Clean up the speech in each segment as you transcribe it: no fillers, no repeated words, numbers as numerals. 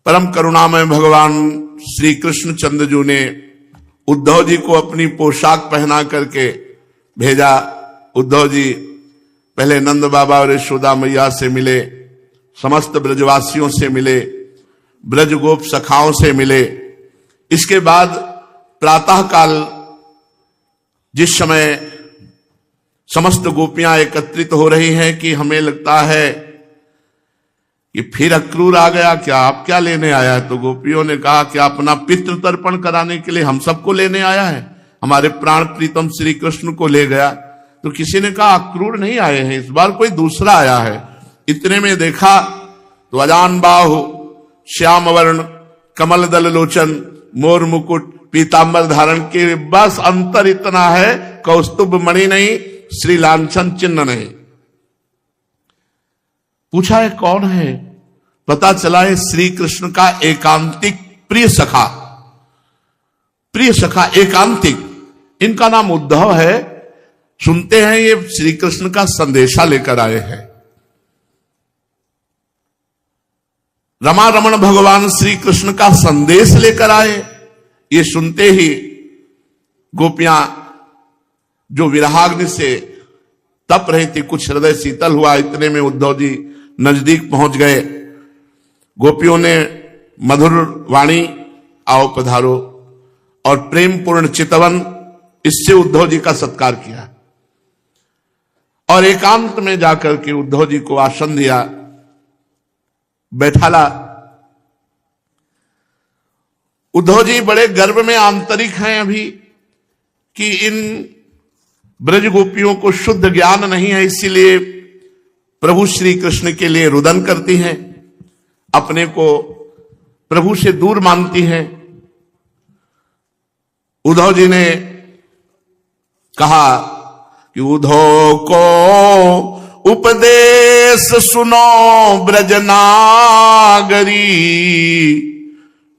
परम करुणामय भगवान श्री कृष्ण चंद्र ने उद्धव जी को अपनी पोशाक पहना करके भेजा। उद्धव जी पहले नंद बाबा और यशोदा मैया से मिले, समस्त ब्रजवासियों से मिले, ब्रज गोप सखाओं से मिले। इसके बाद प्रातः काल जिस समय समस्त गोपियां एकत्रित हो रही हैं कि हमें लगता है कि फिर अक्रूर आ गया, क्या आप क्या लेने आया है? तो गोपियों ने कहा कि अपना पितृ तर्पण कराने के लिए हम सबको लेने आया है, हमारे प्राण प्रीतम श्री कृष्ण को ले गया। तो किसी ने कहा अक्रूर नहीं आए हैं, इस बार कोई दूसरा आया है। इतने में देखा तो अजान बाहु, श्याम वर्ण, कमल दल लोचन, मोर मुकुट, पीतांबर धारण के, बस अंतर इतना है कौस्तुभ मणि नहीं, श्री लांछन चिन्ह नहीं। पूछा है कौन है? पता चला है श्री कृष्ण का एकांतिक प्रिय सखा, प्रिय सखा एकांतिक, इनका नाम उद्धव है। सुनते हैं ये श्री कृष्ण का संदेशा लेकर आए हैं। रमा रमण भगवान श्री कृष्ण का संदेश लेकर आए। ये सुनते ही गोपियां जो विरहाग्नि से तप रही थी, कुछ हृदय शीतल हुआ। इतने में उद्धव जी नजदीक पहुंच गए। गोपियों ने मधुर वाणी, आओ पधारो, और प्रेम पूर्ण चितवन, इससे उद्धव जी का सत्कार किया और एकांत में जाकर के उद्धव जी को आसन दिया, बैठाला। उद्धव जी बड़े गर्व में आंतरिक हैं अभी कि इन ब्रज गोपियों को शुद्ध ज्ञान नहीं है, इसीलिए प्रभु श्री कृष्ण के लिए रुदन करती हैं, अपने को प्रभु से दूर मानती हैं। उद्धव जी ने कहा कि उद्धव को उपदेश सुनो ब्रजनागरी,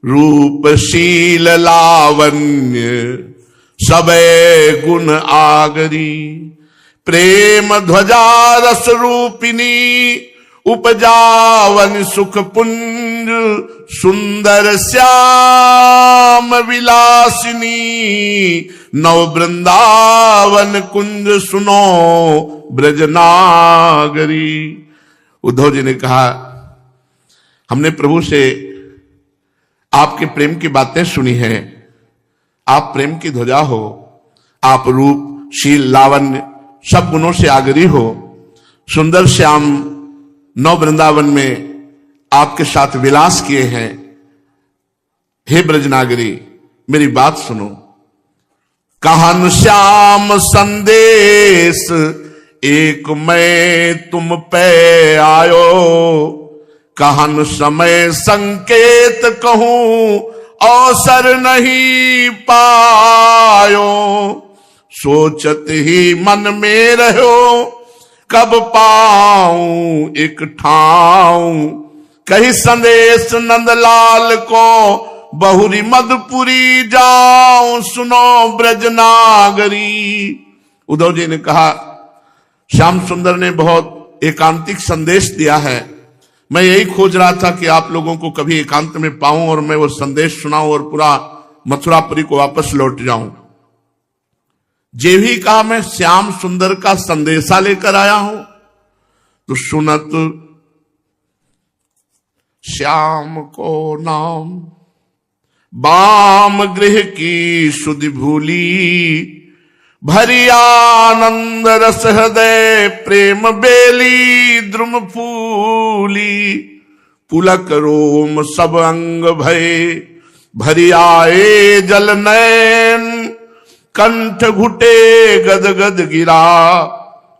रूपशील लावण्य सबे गुण आगरी, प्रेम ध्वजा रस रूपिणी उपजावन सुख पुंज, सुंदर श्याम विलासिनी नव वृंदावन कुंज सुनो ब्रजनागरी। उद्धव जी ने कहा हमने प्रभु से आपके प्रेम की बातें सुनी है, आप प्रेम की ध्वजा हो, आप रूप शील लावण्य सब गुणों से आगरी हो, सुंदर श्याम नौ वृंदावन में आपके साथ विलास किए हैं। हे ब्रजनागरी मेरी बात सुनो। कहन श्याम संदेश एक मैं तुम पे आयो, कहन समय संकेत कहूं अवसर नहीं पायो, सोचत ही मन में रहो कब पाऊं एक ठाऊं, कही संदेश नंदलाल को बहुरी मधुपुरी जाऊं सुनो ब्रजनागरी। उद्धव जी ने कहा श्याम सुंदर ने बहुत एकांतिक संदेश दिया है, मैं यही खोज रहा था कि आप लोगों को कभी एकांत में पाऊं और मैं वो संदेश सुनाऊं और पूरा मथुरापुरी को वापस लौट जाऊं। जे भी कहा मैं श्याम सुंदर का संदेशा लेकर आया हूं, तो सुनत श्याम को नाम बाम गृह की सुधि भूली, भरी आनंद रस हृदय प्रेम बेली द्रुम फूली, पुलक रोम सब अंग भय भरी आए जल नयन, कंठ घुटे गद गद गिरा,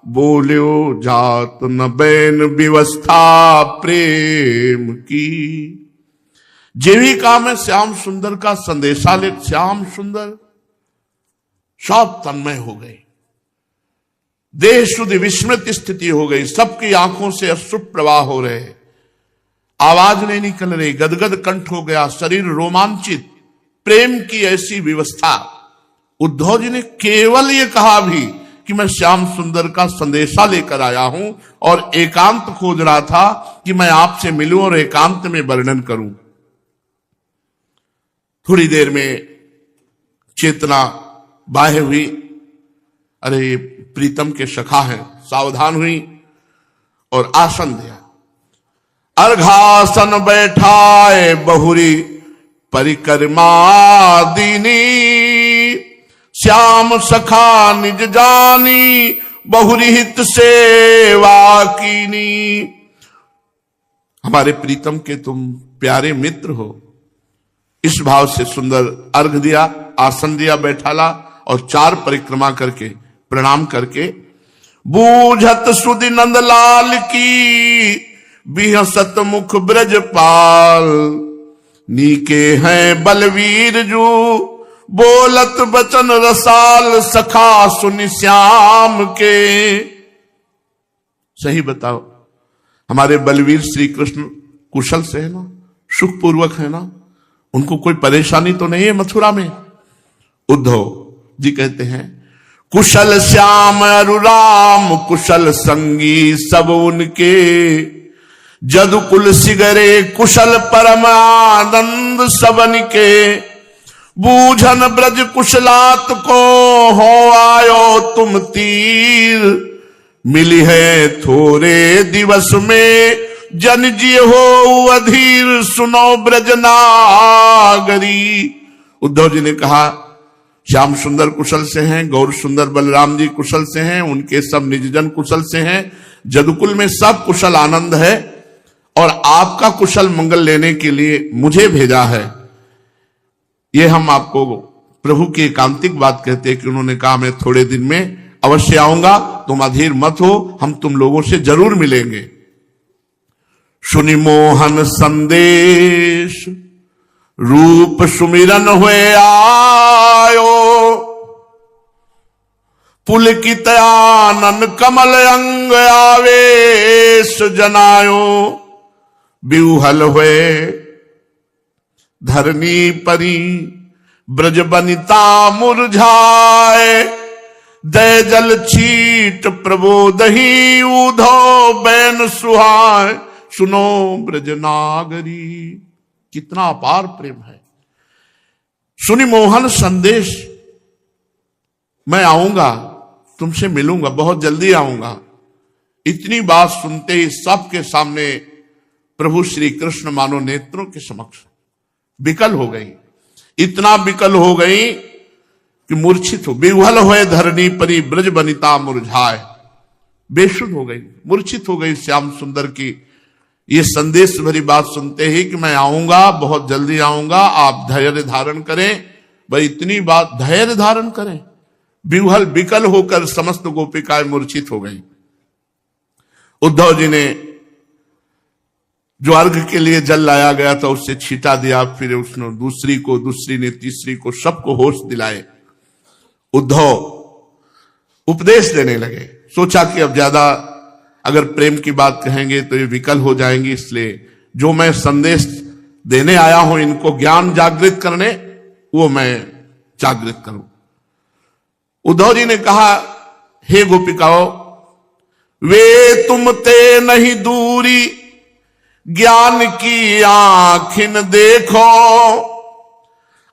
बोल्यो जात न बैन व्यवस्था प्रेम की। जीविका में श्याम सुंदर का संदेशा ले, श्याम सुंदर सब तन्मय हो गए, देह शुद्ध विस्मृत स्थिति हो गई, सबकी आंखों से अश्रु प्रवाह हो रहे, आवाज नहीं निकल रही, गदगद कंठ हो गया, शरीर रोमांचित, प्रेम की ऐसी व्यवस्था। उद्धव जी ने केवल ये कहा भी कि मैं श्याम सुंदर का संदेशा लेकर आया हूं और एकांत खोज रहा था कि मैं आपसे मिलूं और एकांत में वर्णन करूं। थोड़ी देर में चेतना बाह्य हुई, अरे ये प्रीतम के सखा हैं, सावधान हुई और आसन दिया। अर्घासन बैठाए बहुरी परिक्रमा दीनी, श्याम सखा निज जानी बहुरी हित सेवा कीनी। हमारे प्रीतम के तुम प्यारे मित्र हो, इस भाव से सुंदर अर्घ दिया, आसन दिया, बैठाला और 4 परिक्रमा करके प्रणाम करके बूझत सुधि नंदलाल की बिहसत मुख ब्रजपाल, नीके हैं बलवीर जू बोलत बचन रसाल, सखा सुनि श्याम के। सही बताओ, हमारे बलवीर श्री कृष्ण कुशल से है ना, सुखपूर्वक है ना, उनको कोई परेशानी तो नहीं है मथुरा में। उद्धव जी कहते हैं कुशल श्याम अरु राम कुशल संगी सब उनके, जदुकुल सिगरे कुशल परम आनंद सबन के, बूझन ब्रज कुशलात को हो आयो तुम तीर, मिली है थोड़े दिवस में जन जी हो अधीर, सुनो ब्रज नागरी। उद्धव जी ने कहा श्याम सुंदर कुशल से हैं, गौर सुंदर बलराम जी कुशल से हैं, उनके सब निजजन कुशल से हैं, जदुकुल में सब कुशल आनंद है, और आपका कुशल मंगल लेने के लिए मुझे भेजा है। ये हम आपको प्रभु की एकांतिक बात कहते हैं कि उन्होंने कहा मैं थोड़े दिन में अवश्य आऊंगा, तुम अधीर मत हो, हम तुम लोगों से जरूर मिलेंगे। सुनि मोहन संदेश रूप सुमिरन हुए आयो, पुलकित आनन कमल अंग आवेश जनायो, बिहुहल हुए धरनी परी ब्रज बनिता मुरझाए, दय जल छीट प्रबोधही उधो बैन सुहाय, सुनो ब्रज नागरी। कितना अपार प्रेम है। सुनि मोहन संदेश, मैं आऊंगा, तुमसे मिलूंगा, बहुत जल्दी आऊंगा। इतनी बात सुनते ही सबके सामने प्रभु श्री कृष्ण मानो नेत्रों के समक्ष विकल हो गई, इतना विकल हो गई कि मूर्छित हो, बिहुहल हुए धरनी परी ब्रज बनिता मुरझाए, बेसुध हो गई, मूर्छित हो गई श्याम सुंदर की ये संदेश भरी बात सुनते ही कि मैं आऊंगा, बहुत जल्दी आऊंगा, आप धैर्य धारण करें। भाई इतनी बात धैर्य धारण करें, बिहुहल विकल होकर समस्त गोपिकाएं मूर्छित हो गई। उद्धव जी ने जो अर्घ के लिए जल लाया गया था उससे छीटा दिया, फिर उसने दूसरी को, दूसरी ने तीसरी को, सबको होश दिलाए। उद्धव उपदेश देने लगे, सोचा कि अब ज्यादा अगर प्रेम की बात कहेंगे तो ये विकल हो जाएंगे, इसलिए जो मैं संदेश देने आया हूं इनको ज्ञान जागृत करने, वो मैं जागृत करूं। उद्धव जी ने कहा हे गोपिकाओं, वे तुम ते नहीं दूरी ज्ञान की आँखिन देखो,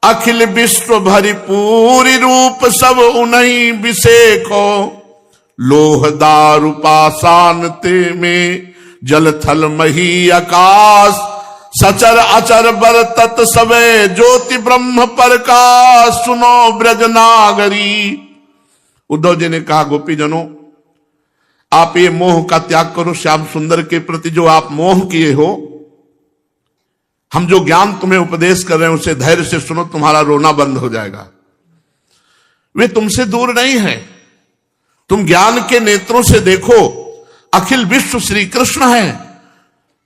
अखिल विश्व भरी पूरी रूप सब उन्हीं बिसेखो, लोह दारु पाषाण ते में जल थल मही आकाश, सचर अचर बर तत् सबे ज्योति ब्रह्म प्रकाश, सुनो ब्रज नागरी। उद्धव जी ने कहा गोपीजनों, आप ये मोह का त्याग करो, श्याम सुंदर के प्रति जो आप मोह किए हो, हम जो ज्ञान तुम्हें उपदेश कर रहे हैं उसे धैर्य से सुनो, तुम्हारा रोना बंद हो जाएगा। वे तुमसे दूर नहीं है, तुम ज्ञान के नेत्रों से देखो, अखिल विश्व श्री कृष्ण है,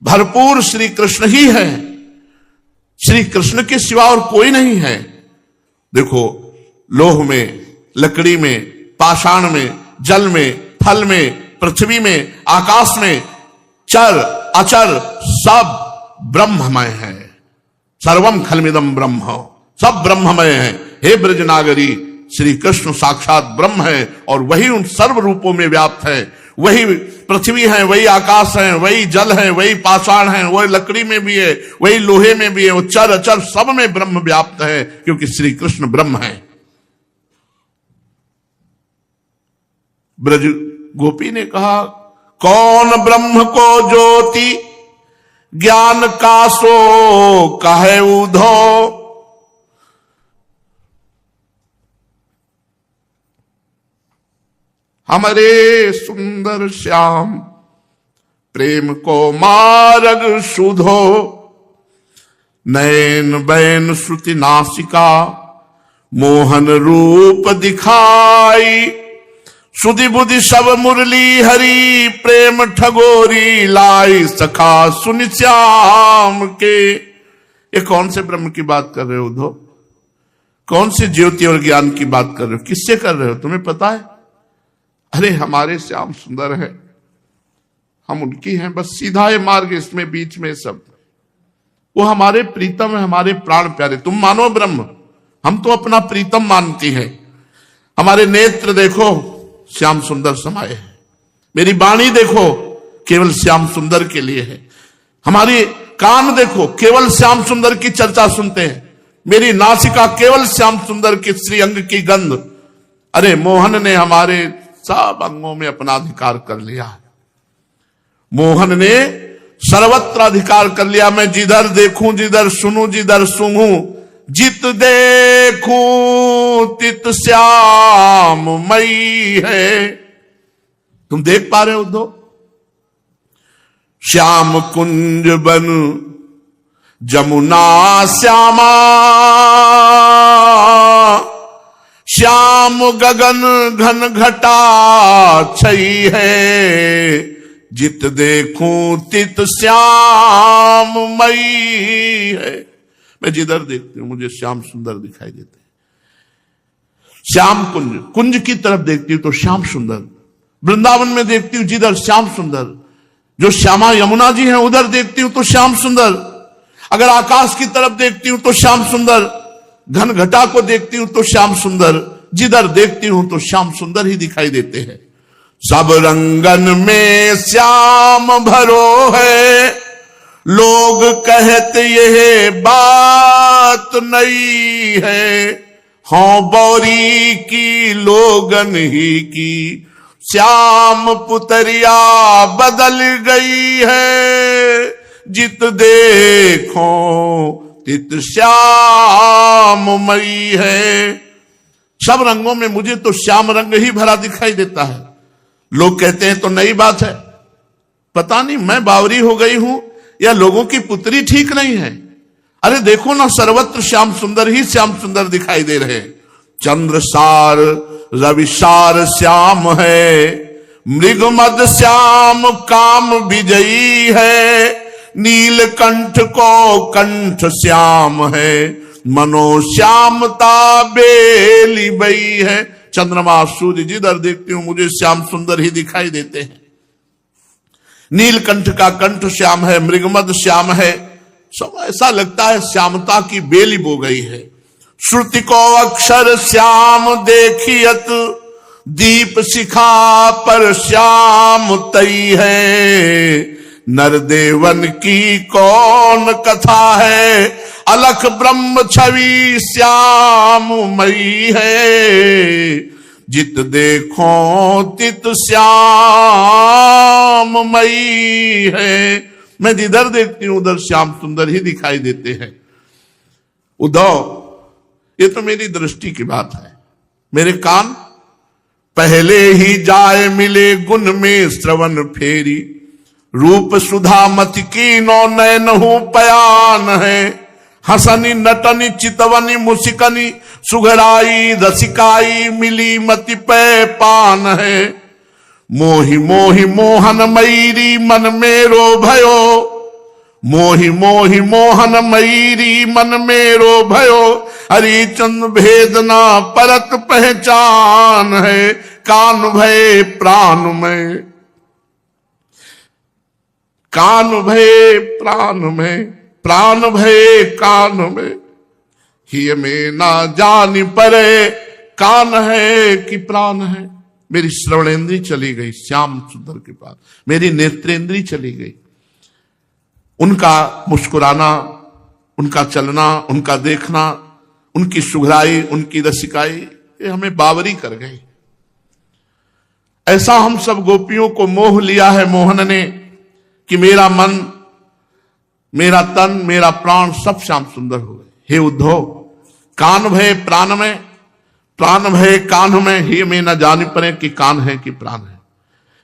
भरपूर श्री कृष्ण ही है, श्री कृष्ण के सिवा और कोई नहीं है। देखो लोह में, लकड़ी में, पाषाण में, जल में, थल में, पृथ्वी में, आकाश में, चर अचर सब ब्रह्ममय है, सर्वम खलमिदम ब्रह्म, सब ब्रह्ममय है। हे ब्रजनागरी, श्री कृष्ण साक्षात ब्रह्म है और वही उन सर्व रूपों में व्याप्त है। वही पृथ्वी है, वही आकाश है, वही जल है, वही पाषाण है, वही लकड़ी में भी है, वही लोहे में भी है, वो चर अचर सब में ब्रह्म व्याप्त है, क्योंकि श्री कृष्ण ब्रह्म है। ब्रज गोपी ने कहा, कौन ब्रह्म को ज्योति ज्ञान का सो कहे उधो। हमारे सुंदर श्याम प्रेम को मार्ग सुधो। नयन बैन श्रुति नासिका मोहन रूप दिखाई। सुधि बुद्धि सब मुरली हरि प्रेम ठगोरी लाई। सखा सुनि श्याम के। ये कौन से ब्रह्म की बात कर रहे हो उद्धव? कौन से ज्योति और ज्ञान की बात कर रहे हो? किससे कर रहे हो? तुम्हें पता है? अरे हमारे श्याम सुंदर है, हम उनकी हैं, बस सीधा है मार्ग, इसमें बीच में सब वो हमारे प्रीतम है, हमारे प्राण प्यारे। तुम मानो ब्रह्म, हम तो अपना प्रीतम मानती हैं। हमारे नेत्र देखो श्याम सुंदर समाये है, मेरी वाणी देखो केवल श्याम सुंदर के लिए है। हमारी कान देखो केवल श्याम सुंदर की चर्चा सुनते हैं। मेरी नासिका केवल श्याम सुंदर के श्री अंग की गंध। अरे मोहन ने हमारे सब अंगों में अपना अधिकार कर लिया है। मोहन ने सर्वत्र अधिकार कर लिया। मैं जिधर देखूं जिधर सुनूं जिधर सूंघूं, जित देखूं तित श्याम मई है। तुम देख पा रहे हो उद्धव? श्याम कुंज बन जमुना श्यामा, श्याम गगन घन घटा छई है। जित देखूं तित श्याम मई है। मैं जिधर देखती हूं मुझे श्याम सुंदर दिखाई देते हैं। श्याम कुंज, कुंज की तरफ देखती हूं तो श्याम सुंदर। वृंदावन में देखती हूं जिधर श्याम सुंदर। जो श्यामा यमुना जी हैं उधर देखती हूं तो श्याम सुंदर। अगर आकाश की तरफ देखती हूं तो श्याम सुंदर। घन घटा को देखती हूं तो श्याम सुंदर। जिधर देखती हूं तो श्याम सुंदर ही दिखाई देते हैं। सब रंगन में श्याम भरो है, लोग कहते यह बात नहीं है। हाँ बौरी की लोगन ही की श्याम पुतरिया बदल गई है। जित देखो तित श्याम मई है। सब रंगों में मुझे तो श्याम रंग ही भरा दिखाई देता है। लोग कहते हैं तो नई बात है, पता नहीं मैं बावरी हो गई हूं या लोगों की पुत्री ठीक नहीं है। अरे देखो ना, सर्वत्र श्याम सुंदर ही श्याम सुंदर दिखाई दे रहे हैं। चंद्रसार रविसार श्याम है, मृगमद श्याम काम विजयी है। नीलकंठ को कंठ श्याम है, मनो श्यामता बेली बई है। चंद्रमा सूर्य जिधर देखती हूं मुझे श्याम सुंदर ही दिखाई देते हैं। नीलकंठ का कंठ श्याम है, मृगमद श्याम है। सब ऐसा लगता है श्यामता की बेली बो गई है। श्रुति को अक्षर श्याम देखियत, दीप शिखा पर श्याम तई है। नरदेवन की कौन कथा है, अलख ब्रह्म छवि श्याम मई है। जित देखो तित श्याम मई है। मैं जिधर देखती हूं उधर श्याम सुंदर ही दिखाई देते हैं। उद्धव, ये तो मेरी दृष्टि की बात है। मेरे कान पहले ही जाए मिले गुण में श्रवण फेरी। रूप सुधा मति की नो नयन हूं पयान है। हसनी नटनी चितवनी मुसिकनी सुघराई रसिकाई मिली मति पे पान है। मोहि मोहि मोहन मैरी मन मेरो भयो। मोहि मोहि मोहन मैरी मन मेरो भयो। हरिचंद भेदना परत पहचान है। कान भय प्राण में, कान भय प्राण में, प्राण भय कान में। ही में ना जान परे कान है कि प्राण है। मेरी श्रवणेंद्री चली गई श्याम सुंदर के पास, मेरी नेत्रेंद्री चली गई। उनका मुस्कुराना, उनका चलना, उनका देखना, उनकी सुघराई, उनकी रसिकाई, ये हमें बावरी कर गई। ऐसा हम सब गोपियों को मोह लिया है मोहन ने कि मेरा मन, मेरा तन, मेरा प्राण सब श्याम सुंदर हो गए। हे उद्धव, कान भय प्राण में, प्राण भय कान में, हे में न जान पड़े कि कान है कि प्राण है।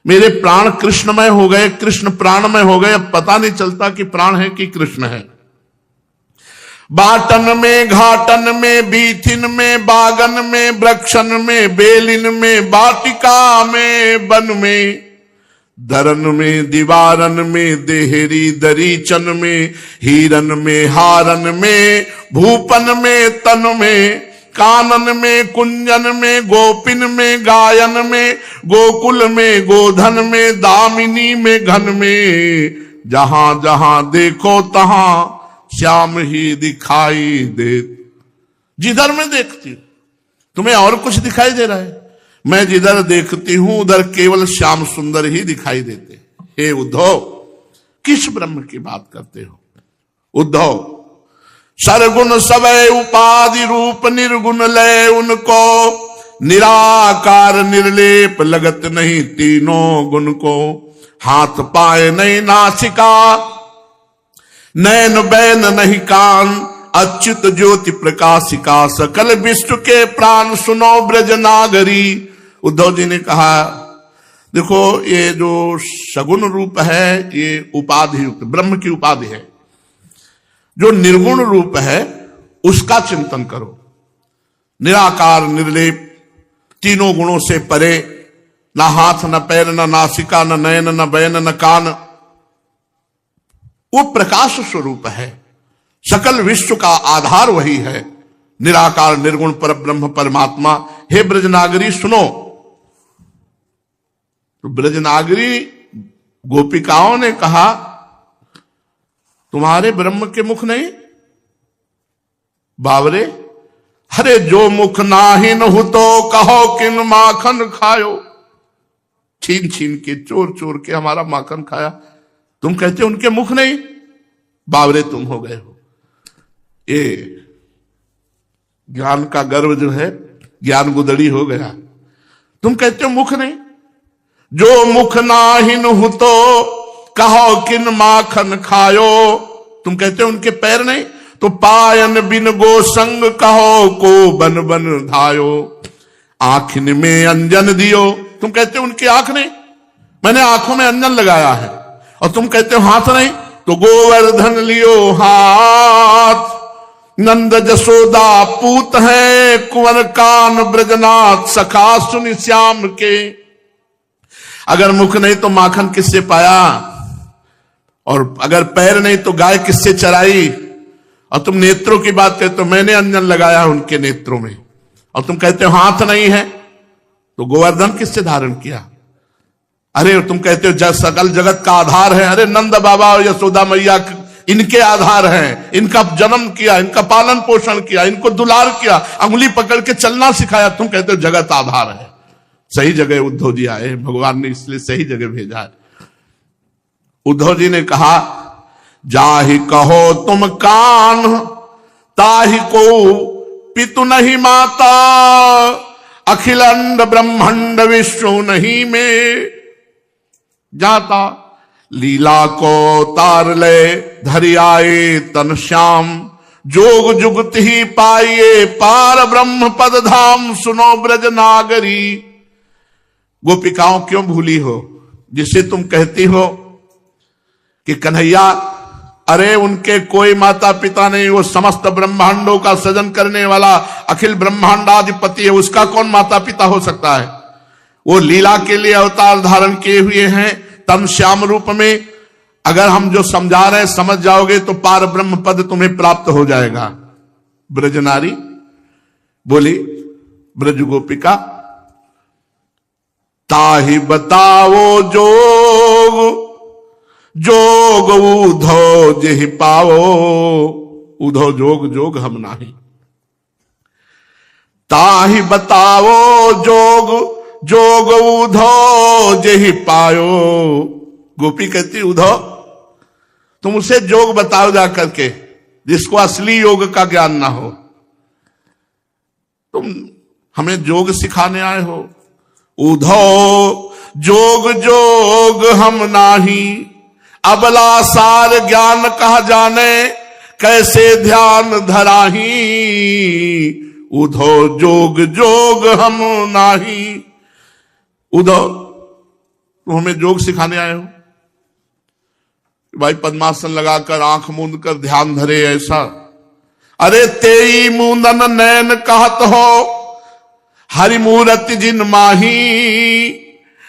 मेरे प्राण कृष्णमय हो गए, कृष्ण प्राणमय हो गए, अब पता नहीं चलता कि प्राण है कि कृष्ण है। बाटन में, घाटन में, बीथिन में, बागन में, वृक्षन में, बेलिन में, बाटिका में, वन में, दरन में, दीवारन में, देहरी दरीचन में, हीरन में, हारन में, भूपन में, तन में, कानन में, कुंजन में, गोपिन में, गायन में, गोकुल में, गोधन में, दामिनी में, घन में, जहां जहां देखो तहां श्याम ही दिखाई दे। जिधर मैं देखती हूं, तुम्हें और कुछ दिखाई दे रहा है? मैं जिधर देखती हूं उधर केवल श्याम सुंदर ही दिखाई देते। हे उद्धव, किस ब्रह्म की बात करते हो? उद्धव, सरगुण सबय उपाधि रूप निर्गुण लय उनको, निराकार निर्लेप लगत नहीं तीनों गुण को। हाथ पाए नहीं नासिका, नैन बैन नहीं कान, अच्युत ज्योति प्रकाशिका, सकल विश्व के प्राण सुनो ब्रज नागरी। उद्धव जी ने कहा, देखो ये जो सगुण रूप है ये उपाधि युक्त ब्रह्म की उपाधि है। जो निर्गुण रूप है उसका चिंतन करो। निराकार निर्लेप, तीनों गुणों से परे, ना हाथ न पैर न नासिका न नयन न बैन न कान, वो प्रकाश स्वरूप है। सकल विश्व का आधार वही है, निराकार निर्गुण पर ब्रह्म परमात्मा। हे ब्रजनागरी सुनो। तो ब्रजनागरी गोपिकाओं ने कहा, तुम्हारे ब्रह्म के मुख नहीं? बावरे, हरे जो मुख नाहिन हो तो कहो किन माखन खायो। छीन छीन के, चोर चोर के हमारा माखन खाया, तुम कहते उनके मुख नहीं? बावरे तुम हो गए हो। ये ज्ञान का गर्व जो है, ज्ञान गुदड़ी हो गया। तुम कहते हो मुख नहीं? जो मुख नाहिन हो तो कहो किन माखन खायो। तुम कहते हो उनके पैर नहीं? तो पायन बिन गो संग कहो को बन बन धायो। आंखिन में अंजन दियो। तुम कहते हो उनकी आंख नहीं? मैंने आंखों में अंजन लगाया है। और तुम कहते हो हाथ नहीं? तो गोवर्धन लियो हाथ। नंद जसोदा पूत है, कुंवर कान ब्रजनाथ सखा सुनि श्याम के। अगर मुख नहीं तो माखन किससे पाया? और अगर पैर नहीं तो गाय किससे चराई? और तुम नेत्रों की बात कहते हो, मैंने अंजन लगाया उनके नेत्रों में। और तुम कहते हो हाथ नहीं है, तो गोवर्धन किससे धारण किया? अरे तुम कहते हो सकल जगत का आधार है। अरे नंद बाबा और यशोदा मैया इनके आधार हैं, इनका जन्म किया, इनका पालन पोषण किया, इनको दुलार किया, अंगुली पकड़ के चलना सिखाया। तुम कहते हो जगत आधार है। सही जगह उद्धव जी आए, भगवान ने इसलिए सही जगह भेजा है। उद्धव जी ने कहा, जाहि कहो तुम कान ताहि को पितु नहीं माता, अखिलंड ब्रह्मांड विश्व नहीं में जाता। लीला को तार ले धरि आए तन श्याम, जोग जुगत ही पाइए पार ब्रह्म पद धाम। सुनो ब्रज नागरी। गोपिकाओं क्यों भूली हो, जिसे तुम कहती हो कि कन्हैया, अरे उनके कोई माता पिता नहीं, वो समस्त ब्रह्मांडों का सृजन करने वाला अखिल ब्रह्मांडाधिपति है, उसका कौन माता पिता हो सकता है? वो लीला के लिए अवतार धारण किए हुए हैं तन श्याम रूप में। अगर हम जो समझा रहे हैं समझ जाओगे तो पार ब्रह्म पद तुम्हें प्राप्त हो जाएगा। ब्रजनारी बोली, ब्रज गोपिका, ताहि बताओ जोग, जोग उधो जेहि पाओ। उधो जोग जोग हम नाही। ताहि बताओ जोग, जोग उधो जेहि पायो। गोपी कहती उधो तुम उसे जोग बताओ जा करके जिसको असली योग का ज्ञान ना हो। तुम हमें जोग सिखाने आए हो। उधो जोग जोग हम नाही, अबला सार ज्ञान कहा जाने, कैसे ध्यान धराही। उधो जोग जोग हम नाही। उधो तुम हमें जोग सिखाने आए हो। भाई पद्मासन लगाकर आंख मूंद कर ध्यान धरे ऐसा। अरे तेई मुंदन नैन कहत हो, हरि मूरति जिन माही।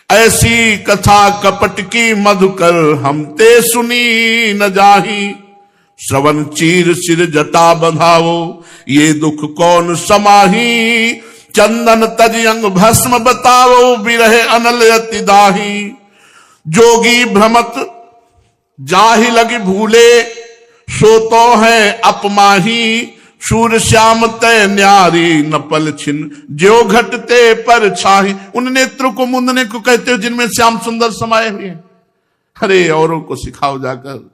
ऐसी कथा कपट की मधुकर, हम ते सुनी न जाही। श्रवण चीर सिर जटा बंधाओ, ये दुख कौन समाही। चंदन तज अंग भस्म बताओ, बिरहे अनल अति दाही। जोगी भ्रमत जाहि लगी भूले, सो तो है अपमाही। शूर श्याम तय न्यारी, नपल छिन ज्यो घटते पर छाही। उन नेत्रों को मुंदने को कहते हो जिनमें श्याम सुंदर समाये हुए हैं। अरे औरों को सिखाओ जाकर,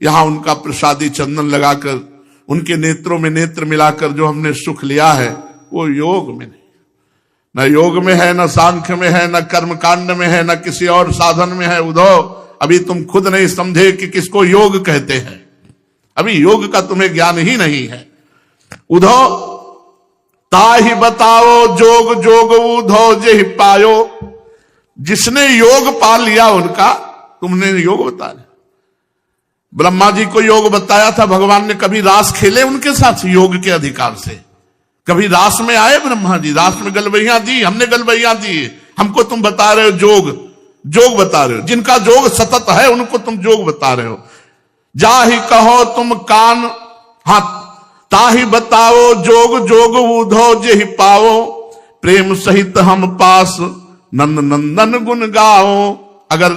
यहां उनका प्रसादी चंदन लगाकर उनके नेत्रों में नेत्र मिलाकर जो हमने सुख लिया है वो योग में नहीं, न योग में है, न सांख्य में है, न कर्म कांड में है, न किसी और साधन में है। उधो अभी तुम खुद नहीं समझे कि किसको योग कहते हैं। अभी योग का तुम्हें ज्ञान ही नहीं है। उधो ताहि बताओ, जोग जोग उधो जेहि पायो। जिसने योग पा लिया उनका तुमने योग बताया। ब्रह्मा जी को योग बताया था भगवान ने। कभी रास खेले उनके साथ योग के अधिकार से? कभी रास में आए ब्रह्मा जी? रास में गलबैया दी? हमने गलबैया दी? हमको तुम बता रहे हो जोग, जोग बता रहे हो। जिनका जोग सतत है उनको तुम जोग बता रहे हो। जाहि कहो तुम कान, हाँ ताहि बताओ, जोग जोग उधो जेहि पाओ। प्रेम सहित हम पास, नंद नंदन गुण गाओ। अगर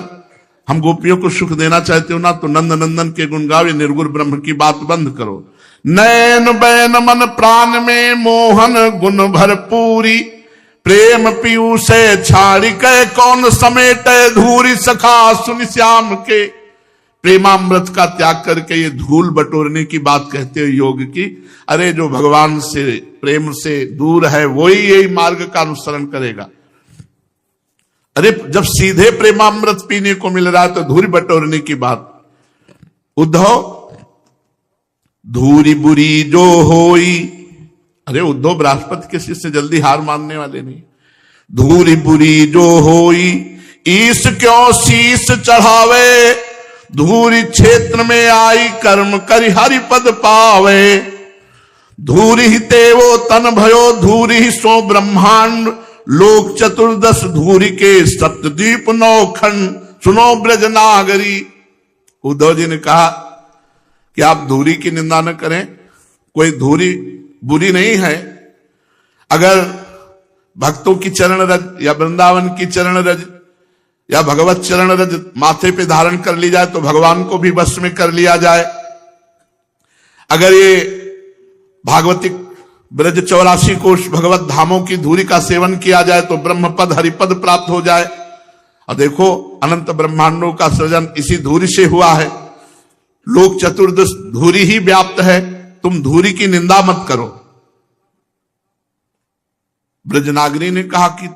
हम गोपियों को सुख देना चाहते हो ना तो नंद नंदन के गुण गाओ। निर्गुण ब्रह्म की बात बंद करो। नैन बैन मन प्राण में मोहन गुण भरपूरी। प्रेम पीयू से छाड़ी कै कौन समेट धूरी। सखा सुन श्याम के। प्रेमामृत का त्याग करके ये धूल बटोरने की बात कहते हो योग की। अरे जो भगवान से प्रेम से दूर है वही यही मार्ग का अनुसरण करेगा। अरे जब सीधे प्रेमामृत पीने को मिल रहा है तो धूल बटोरने की बात। उद्धव धूरी बुरी जो होई। अरे उद्धव बृहस्पति के शिष्य जल्दी हार मानने वाले नहीं। धूरी बुरी जो होई, ईश क्यों शीश चढ़ावे। धूरी क्षेत्र में आई, कर्म करि हरि पद पावे। धूरी ही तेवो तन भयो, धूरी ही सो ब्रह्मांड। लोक चतुर्दश धूरी के, सप्तद्वीप नौखंड। सुनो ब्रज नागरी। उद्धव जी ने कहा कि आप धूरी की निंदा न करें। कोई धूरी बुरी नहीं है। अगर भक्तों की चरण रज या वृंदावन की चरण रज या भगवत चरण रज माथे पे धारण कर ली जाए तो भगवान को भी वश में कर लिया जाए। अगर ये भागवतिक ब्रज 84 कोश भगवत धामों की धूरी का सेवन किया जाए तो ब्रह्म पद हरिपद प्राप्त हो जाए। और देखो अनंत ब्रह्मांडों का सृजन इसी धूरी से हुआ है। लोक चतुर्दश धूरी ही व्याप्त है। तुम धूरी की निंदा मत करो। ब्रजनागरी ने कहा कि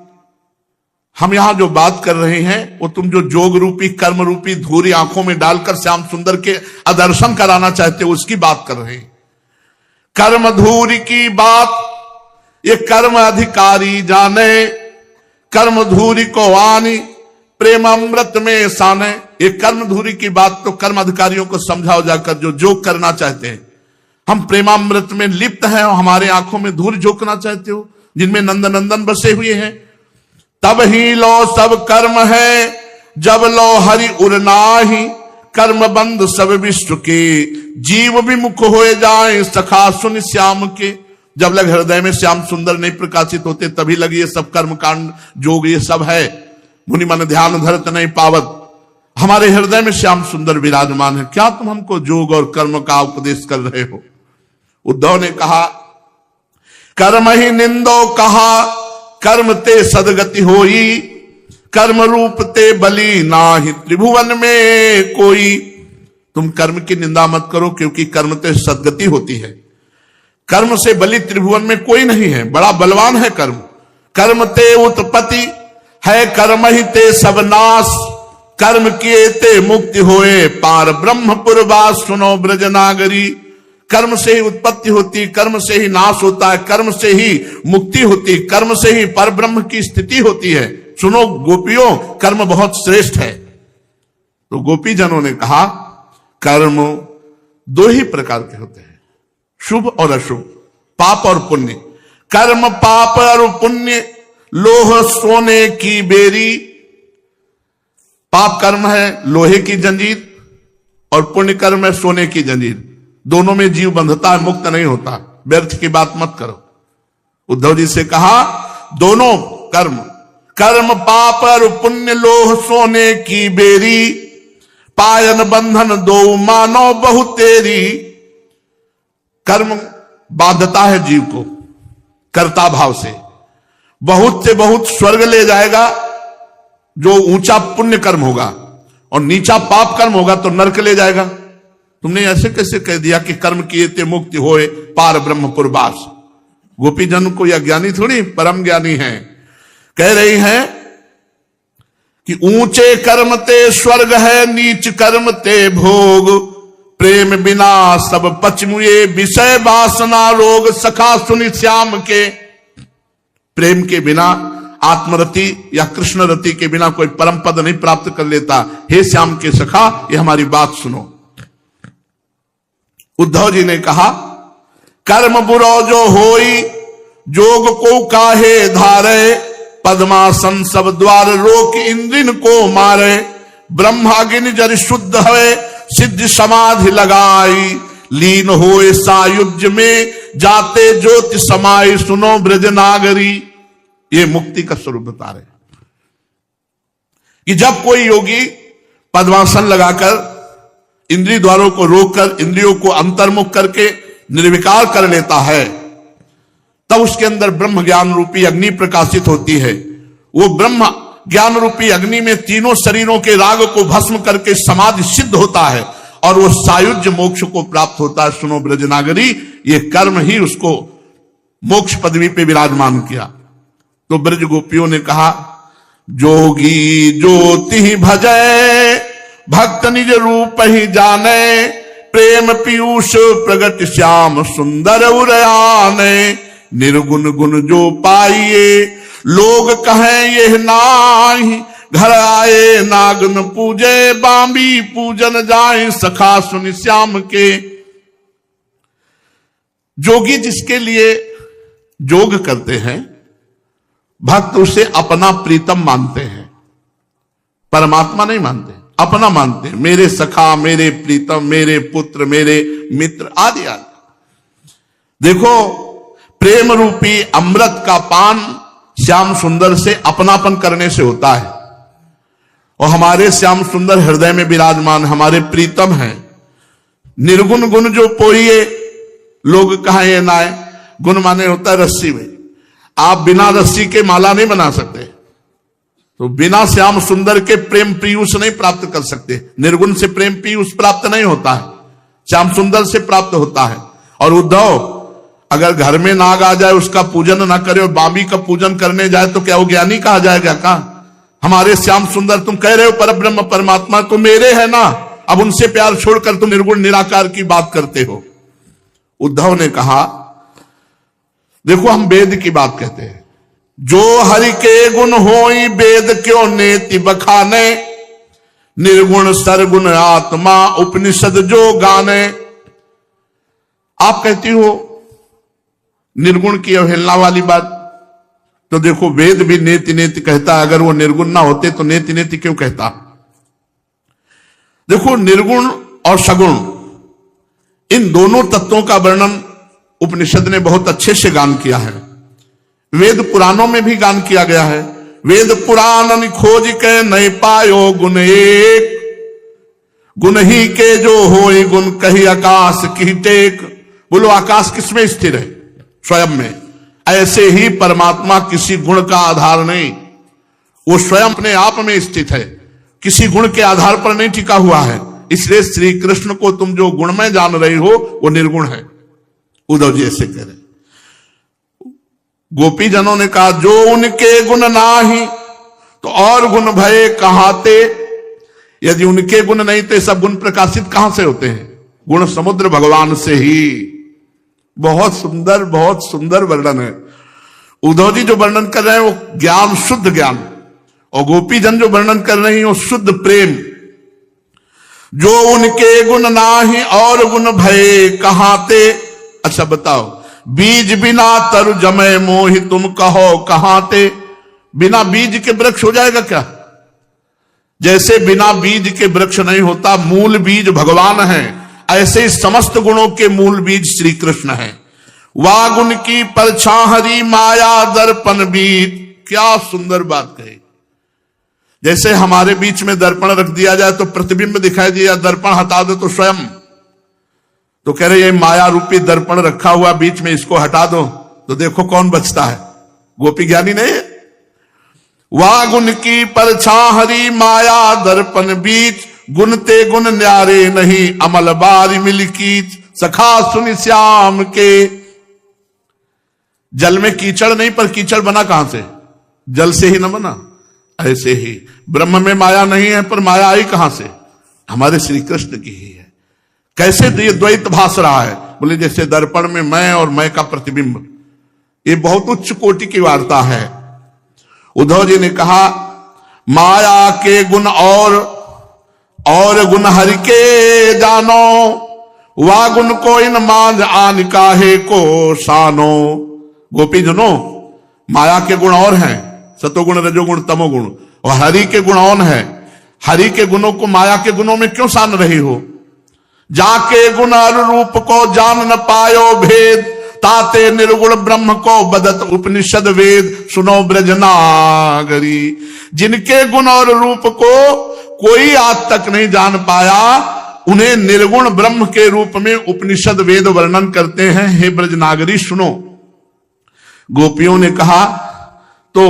हम यहां जो बात कर रहे हैं वो तुम जो जोग रूपी कर्म रूपी धूरी आंखों में डालकर श्याम सुंदर के अदर्शन कराना चाहते हो उसकी बात कर रहे हैं। कर्म धूरी की बात ये कर्म अधिकारी जाने। कर्म धूरी को आनी, प्रेम अमृत में साने। ये कर्म धूरी की बात तो कर्म अधिकारियों को समझाओ जाकर जो जोग करना चाहते हैं। हम प्रेमामृत में लिप्त हैं और हमारे आंखों में धूल झोंकना चाहते हो जिनमें नंद नंदन बसे हुए हैं। तब ही लो सब कर्म है, जब लो हरि उरनाही। कर्म बंद सब विश्व के, जीव विमुख हो जाए। सखा सुन श्याम के। जब लग हृदय में श्याम सुंदर नहीं प्रकाशित होते तभी लग ये सब कर्म कांड जोग ये सब है। मुनि मन ध्यान धरत नहीं पावत। हमारे हृदय में श्याम सुंदर विराजमान है। क्या तुम हमको जोग और कर्म का उपदेश कर रहे हो? उद्धव ने कहा कर्म ही निंदो कहा, कर्म ते सदगति होई, कर्म रूप ते बली नाही त्रिभुवन में कोई। तुम कर्म की निंदा मत करो, क्योंकि कर्म ते सदगति होती है। कर्म से बली त्रिभुवन में कोई नहीं है, बड़ा बलवान है कर्म। कर्म ते उत्पत्ति है, कर्म ही ते सब नाश, कर्म किए ते मुक्ति होए, पार ब्रह्मपुर वास। सुनो ब्रज नागरी, कर्म से ही उत्पत्ति होती, कर्म से ही नाश होता है, कर्म से ही मुक्ति होती, कर्म से ही पर ब्रह्म की स्थिति होती है। सुनो गोपियों, कर्म बहुत श्रेष्ठ है। तो गोपी जनों ने कहा कर्म दो ही प्रकार के होते हैं, शुभ और अशुभ, पाप और पुण्य। कर्म पाप और पुण्य लोह सोने की बेरी। पाप कर्म है लोहे की जंजीर और पुण्य कर्म है सोने की जंजीर। दोनों में जीव बंधता है, मुक्त नहीं होता। व्यर्थ की बात मत करो। उद्धव जी से कहा दोनों कर्म, कर्म पाप और पुण्य लोह सोने की बेरी, पायन बंधन दो मानो बहु तेरी। कर्म बाध्यता है जीव को कर्ता भाव से, बहुत से बहुत स्वर्ग ले जाएगा जो ऊंचा पुण्य कर्म होगा, और नीचा पाप कर्म होगा तो नरक ले जाएगा। तुमने ऐसे कैसे कह दिया कि कर्म किए ते मुक्ति होए, पार ब्रह्मपुर वास। गोपी जन को यह ज्ञानी थोड़ी, परम ज्ञानी है। कह रही हैं कि ऊंचे कर्म ते स्वर्ग है, नीच कर्म ते भोग, प्रेम बिना सब पचमुए, विषय वासना रोग। सखा सुनि श्याम के, प्रेम के बिना, आत्मरति या कृष्ण रति के बिना कोई परम पद नहीं प्राप्त कर लेता। हे श्याम के सखा, ये हमारी बात सुनो। उद्धव जी ने कहा कर्म बुरो जो होई, जोग को काहे धारे, पद्मासन सब द्वार रोक इंद्रिन को मारे। ब्रह्माग्नि जर शुद्ध है, सिद्ध समाधि लगाई, लीन होए सायुज्य में, जाते ज्योति समाई। सुनो ब्रज नागरी, ये मुक्ति का स्वरूप बता रहे कि जब कोई योगी पद्मासन लगाकर इंद्रिय द्वारों को रोककर इंद्रियों को अंतर्मुख करके निर्विकार कर लेता है, तब उसके अंदर ब्रह्म ज्ञान रूपी अग्नि प्रकाशित होती है। वो ब्रह्म ज्ञान रूपी अग्नि में तीनों शरीरों के राग को भस्म करके समाधि सिद्ध होता है और वो सायुज्य मोक्ष को प्राप्त होता है। सुनो ब्रजनागरी, ये कर्म ही उसको मोक्ष पदवी पे विराजमान किया। तो ब्रज गोपियों ने कहा जोगी ज्योति भजय, भक्त निज रूप ही जाने, प्रेम पीयूष प्रगट श्याम सुंदर उरयाने। निर्गुण गुण जो पाइए, लोग कहें यह नाही, घर आए नागन पूजे, बांबी पूजन जाए। सखा सुनि श्याम के, जोगी जिसके लिए जोग करते हैं, भक्त उसे अपना प्रीतम मानते हैं, परमात्मा नहीं मानते, अपना मानते हैं। मेरे सखा, मेरे प्रीतम, मेरे पुत्र, मेरे मित्र आदि आदि। देखो, प्रेम रूपी अमृत का पान श्याम सुंदर से अपनापन करने से होता है, और हमारे श्याम सुंदर हृदय में विराजमान हमारे प्रीतम हैं। निर्गुण गुण जो पोइए, लोग कहें नाय। गुण माने होता है रस्सी में, आप बिना रस्सी के माला नहीं बना सकते, तो बिना श्याम सुंदर के प्रेम पीयूष नहीं प्राप्त कर सकते। निर्गुण से प्रेम पीयूष प्राप्त नहीं होता है, श्याम सुंदर से प्राप्त होता है। और उद्धव, अगर घर में नाग आ जाए, उसका पूजन ना करे और बाबी का पूजन करने जाए, तो क्या वो ज्ञानी कहा जाएगा? का हमारे श्याम सुंदर, तुम कह रहे हो परब्रह्म परमात्मा तो मेरे है ना, अब उनसे प्यार छोड़कर तुम निर्गुण निराकार की बात करते हो। उद्धव ने कहा देखो, हम वेद की बात कहते हैं, जो हरि के गुण होई, वेद क्यों नेति बखाने, निर्गुण सरगुण आत्मा उपनिषद जो गाने। आप कहती हो निर्गुण की अवहेलना वाली बात, तो देखो वेद भी नेति नेति कहता है, अगर वो निर्गुण ना होते तो नेति नेति क्यों कहता? देखो, निर्गुण और सगुण, इन दोनों तत्वों का वर्णन उपनिषद ने बहुत अच्छे से गान किया है। वेद पुराणों में भी गान किया गया है। वेद पुराण खोज के नहीं पायो गुण एक, गुण ही के जो होई गुण कही आकाश की टेक। बोलो, आकाश किसमें स्थिर है? स्वयं में। ऐसे ही परमात्मा किसी गुण का आधार नहीं, वो स्वयं अपने आप में स्थित है, किसी गुण के आधार पर नहीं टिका हुआ है। इसलिए श्री कृष्ण को तुम जो गुणमय जान रही हो वो निर्गुण है। उद्धव जी ऐसे कह रहे। गोपी जनों ने कहा जो उनके गुण नाही तो और गुण भये कहाते। यदि उनके गुण नहीं तो सब गुण प्रकाशित कहां से होते हैं? गुण समुद्र भगवान से ही। बहुत सुंदर वर्णन है। उद्धव जी जो वर्णन कर रहे हैं वो ज्ञान, शुद्ध ज्ञान, और गोपी जन जो वर्णन कर रही हैं वो शुद्ध प्रेम। जो उनके गुण नाही और गुण भये कहाते। अच्छा बताओ, बीज बिना तरु जमे मोहि तुम कहो कहाते। बिना बीज के वृक्ष हो जाएगा क्या? जैसे बिना बीज के वृक्ष नहीं होता, मूल बीज भगवान है, ऐसे ही समस्त गुणों के मूल बीज श्री कृष्ण है। वागुन की परछा हरी माया दर्पण बीत। क्या सुंदर बात कही। जैसे हमारे बीच में दर्पण रख दिया जाए तो प्रतिबिंब दिखाई दिया, दर्पण हटा दो तो स्वयं। तो कह रहे ये माया रूपी दर्पण रखा हुआ बीच में, इसको हटा दो तो देखो कौन बचता है। गोपी ज्ञानी नहीं है। वागुन की परछा हरी माया दर्पण बीच, गुनते गुण न्यारे नहीं अमल बारी मिलकीच। सखा सुन श्याम के। जल में कीचड़ नहीं, पर कीचड़ बना कहां से? जल से ही न बना। ऐसे ही ब्रह्म में माया नहीं है, पर माया आई कहां से? हमारे श्री कृष्ण की ही है। कैसे ये द्वैत भास रहा है? बोले जैसे दर्पण में मैं और मैं का प्रतिबिंब। ये बहुत उच्च कोटि की वार्ता है। उद्धव जी ने कहा माया के गुण और गुण हरि के जानो। वा गुण को इन मांझ आन काहे को सानो। गोपी जनो, माया के गुण और हैं, सतोगुण रजोगुण तमोगुण, और हरि के गुण और हैं। हरि के गुणों को माया के गुणों में क्यों सान रही हो? जाके गुण रूप को जान न पायो भेद, ताते निर्गुण ब्रह्म को बदत उपनिषद वेद। सुनो ब्रजनागरी। जिनके गुण और रूप को कोई आज तक नहीं जान पाया, उन्हें निर्गुण ब्रह्म के रूप में उपनिषद वेद वर्णन करते हैं। हे ब्रजनागरी सुनो। गोपियों ने कहा तो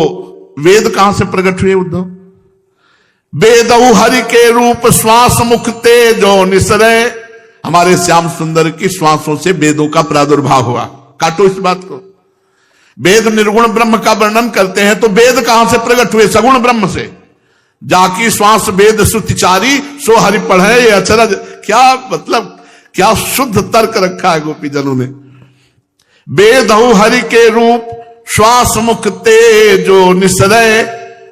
वेद कहां से प्रकट हुए उद्धव? वेद हरि के रूप श्वास मुख तेजो निसरे। हमारे श्याम सुंदर की श्वासों से वेदों का प्रादुर्भाव हुआ। काटो इस बात को। वेद निर्गुण ब्रह्म का वर्णन करते हैं तो वेद कहां से प्रकट हुए? सगुण ब्रह्म से। जाकी श्वास वेद श्रुतिचारी सो हरि पढ़े ये अचरज। क्या मतलब, क्या शुद्ध तर्क रखा है गोपी जनों ने। वेद हरि के रूप श्वास मुख तेजो निसरे।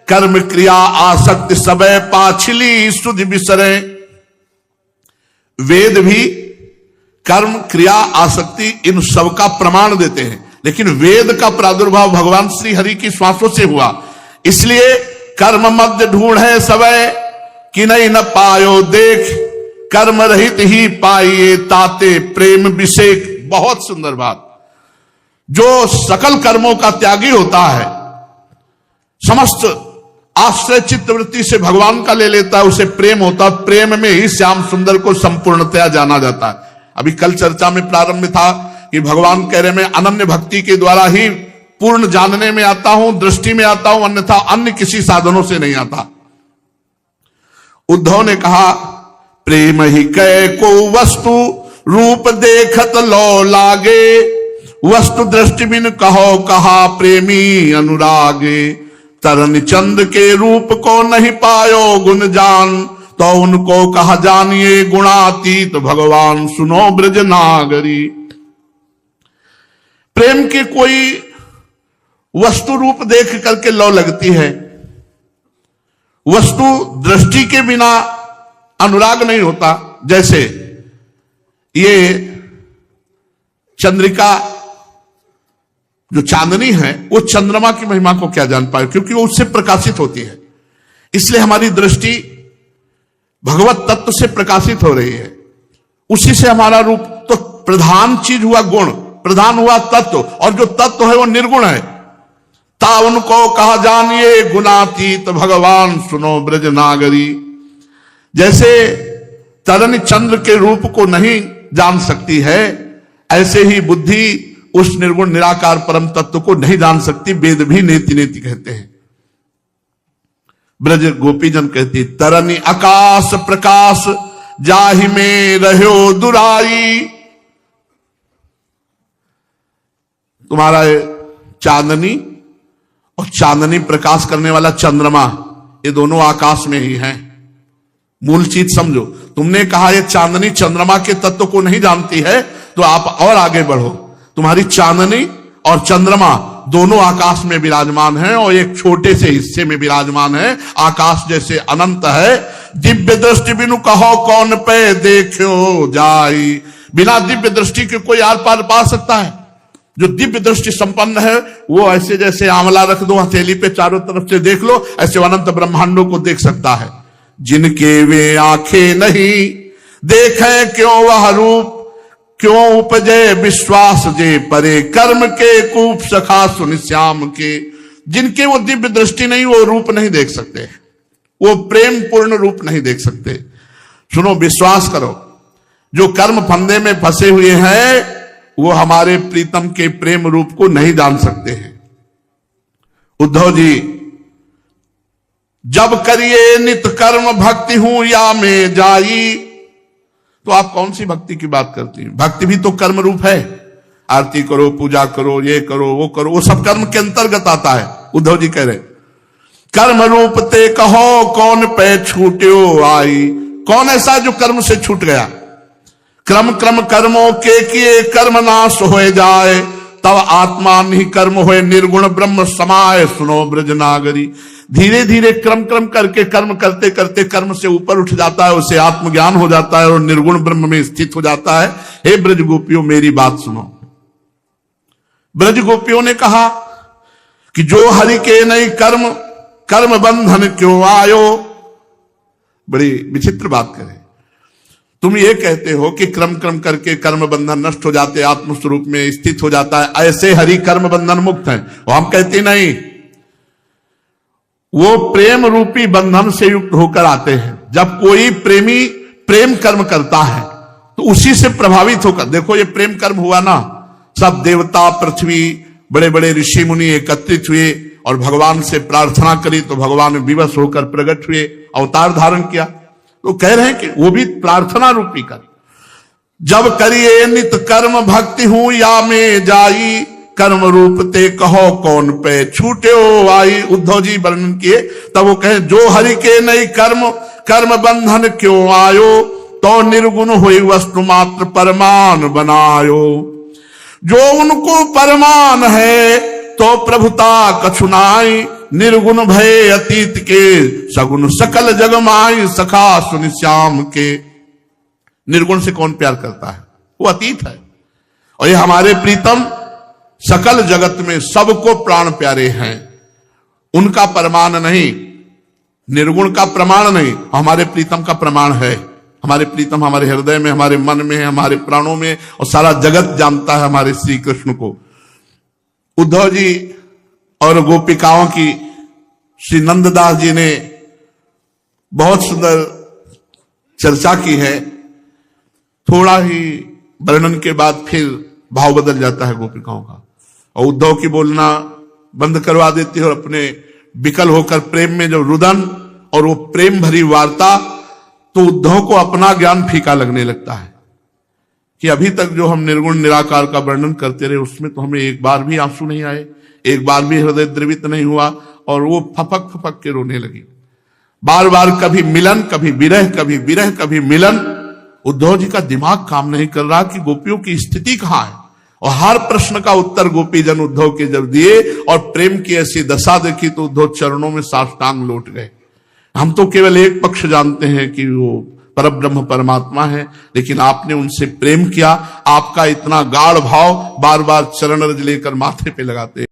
कर्म क्रिया आसक्ति सबे पाछली सुधि बिसरे। वेद भी कर्म क्रिया आसक्ति इन सब का प्रमाण देते हैं, लेकिन वेद का प्रादुर्भाव भगवान श्री हरि की श्वासों से हुआ। इसलिए कर्म मध्य ढूंढे सबे कि नहीं न पायो देख। कर्म रहित ही पाइए ताते प्रेम विषेक। बहुत सुंदर बात। जो सकल कर्मों का त्यागी होता है, समस्त आश्रय चित्त वृत्ति से भगवान का ले लेता है, उसे प्रेम होता है। प्रेम में ही श्याम सुंदर को संपूर्णतया जाना जाता है। अभी कल चर्चा में प्रारंभ में था कि भगवान कह रहे मैं अनन्य भक्ति के द्वारा ही पूर्ण जानने में आता हूं, दृष्टि में आता हूं, अन्यथा अन्य किसी साधनों से नहीं आता। उद्धव ने कहा प्रेम ही कै को वस्तु रूप देखत लो लागे। वस्तु दृष्टि बिन कहो कहा प्रेमी अनुरागे। तरन चंद के रूप को नहीं पायो गुण जान, तो उनको कहा जानिए गुणातीत भगवान। सुनो ब्रजनागरी। प्रेम की कोई वस्तु रूप देख करके लौ लगती है। वस्तु दृष्टि के बिना अनुराग नहीं होता। जैसे ये चंद्रिका जो चांदनी है, वो चंद्रमा की महिमा को क्या जान पाए, क्योंकि वो उससे प्रकाशित होती है। इसलिए हमारी दृष्टि भगवत तत्व से प्रकाशित हो रही है, उसी से हमारा रूप। तो प्रधान चीज हुआ गुण, प्रधान हुआ तत्व, और जो तत्व है वो निर्गुण है। ता उनको कहा जानिए गुणातीत भगवान। सुनो ब्रजनागरी। जैसे तरन चंद्र के रूप को नहीं जान सकती है, ऐसे ही बुद्धि उस निर्गुण निराकार परम तत्व को नहीं जान सकती। वेद भी नेति नेति कहते हैं। ब्रज गोपीजन कहती तरनी आकाश प्रकाश जाहि में रहो दुराई। तुम्हारा चांदनी और चांदनी प्रकाश करने वाला चंद्रमा, ये दोनों आकाश में ही हैं। मूल चीज समझो। तुमने कहा ये चांदनी चंद्रमा के तत्व को नहीं जानती है, तो आप और आगे बढ़ो। तुम्हारी चांदनी और चंद्रमा दोनों आकाश में विराजमान हैं और एक छोटे से हिस्से में विराजमान है। आकाश जैसे अनंत है। दिव्य दृष्टि बिनु कहो कौन पे देखो जाई। बिना दिव्य दृष्टि के कोई आर पार पा सकता है? जो दिव्य दृष्टि संपन्न है वो ऐसे जैसे आंवला रख दो हथेली पे, चारों तरफ से देख लो, ऐसे अनंत ब्रह्मांडों को देख सकता है। जिनके वे आंखें नहीं देखे क्यों वह रूप, क्यों उपजे विश्वास जे परे कर्म के कूप सखा सुन श्याम के। जिनके वो दिव्य दृष्टि नहीं, वो रूप नहीं देख सकते, वो प्रेम पूर्ण रूप नहीं देख सकते। सुनो, विश्वास करो, जो कर्म फंदे में फंसे हुए हैं वो हमारे प्रीतम के प्रेम रूप को नहीं जान सकते हैं। उद्धव जी, जब करिए नित कर्म भक्ति हूं या में जाई। तो आप कौन सी भक्ति की बात करती हैं? भक्ति भी तो कर्म रूप है। आरती करो, पूजा करो, ये करो, वो करो, वो सब कर्म के अंतर्गत आता है। उद्धव जी कह रहे कर्म रूप ते कहो कौन पे छूट्यो आई। कौन ऐसा जो कर्म से छूट गया? क्रम क्रम कर्मों के किए कर्म नाश हो जाए, तब आत्मा नहीं कर्म होए निर्गुण ब्रह्म समाये। सुनो ब्रज नागरी, धीरे धीरे क्रम क्रम करके कर्म करते करते कर्म से ऊपर उठ जाता है, उसे आत्मज्ञान हो जाता है और निर्गुण ब्रह्म में स्थित हो जाता है। हे ब्रज गोपियों, मेरी बात सुनो। ब्रज गोपियों ने कहा कि जो हरि के नहीं कर्म, कर्म बंधन क्यों आयो। बड़ी विचित्र बात करें। तुम ये कहते हो कि क्रम क्रम करके कर्म बंधन नष्ट हो जाते, आत्मस्वरूप में स्थित हो जाता है, ऐसे हरि कर्म बंधन मुक्त है। और हम कहते नहीं, वो प्रेम रूपी बंधन से युक्त होकर आते हैं। जब कोई प्रेमी प्रेम कर्म करता है तो उसी से प्रभावित होकर, देखो ये प्रेम कर्म हुआ ना, सब देवता पृथ्वी बड़े बड़े ऋषि मुनि एकत्रित हुए और भगवान से प्रार्थना करी तो भगवान विवश होकर प्रकट हुए, अवतार धारण किया। तो कह रहे हैं कि वो भी प्रार्थना रूपी कर। जब करिए नित कर्म भक्ति हूं या में जाई, कर्म रूप ते कहो कौन पे छूट्यो आई। उद्धव जी वर्णन किए, तब वो कहे जो हरि के नहीं कर्म, कर्म बंधन क्यों आयो, तो निर्गुण हुई वस्तु मात्र परमान बनायो। जो उनको परमान है तो प्रभुता कछुनाई, निर्गुण भय अतीत के सगुण सकल जगमाई। सखा सुन श्याम के। निर्गुण से कौन प्यार करता है? वो अतीत है। और ये हमारे प्रीतम सकल जगत में सबको प्राण प्यारे हैं। उनका प्रमाण नहीं, निर्गुण का प्रमाण नहीं, हमारे प्रीतम का प्रमाण है। हमारे प्रीतम हमारे हृदय में, हमारे मन में है, हमारे प्राणों में, और सारा जगत जानता है हमारे श्री कृष्ण को। उद्धव जी और गोपिकाओं की श्री नंददास जी ने बहुत सुंदर चर्चा की है। थोड़ा ही वर्णन के बाद फिर भाव बदल जाता है गोपिकाओं का, और उद्धव की बोलना बंद करवा देती है और अपने विकल होकर प्रेम में जो रुदन और वो प्रेम भरी वार्ता, तो उद्धव को अपना ज्ञान फीका लगने लगता है कि अभी तक जो हम निर्गुण निराकार का वर्णन करते रहे उसमें तो हमें एक बार भी आंसू नहीं आए, एक बार भी हृदय द्रवित नहीं हुआ, और वो फपक फपक के रोने लगी। बार बार कभी मिलन, कभी विरह, कभी विरह, कभी मिलन। उद्धव जी का दिमाग काम नहीं कर रहा कि गोपियों की स्थिति कहां है, और हर प्रश्न का उत्तर गोपीजन उद्धव के जब दिए और प्रेम की ऐसी दशा देखी तो उद्धव चरणों में साष्टांग लौट गए। हम तो केवल एक पक्ष जानते हैं कि वो परब्रह्म परमात्मा है, लेकिन आपने उनसे प्रेम किया। आपका इतना गाढ़ भाव बार बार चरण रज लेकर माथे पे लगाते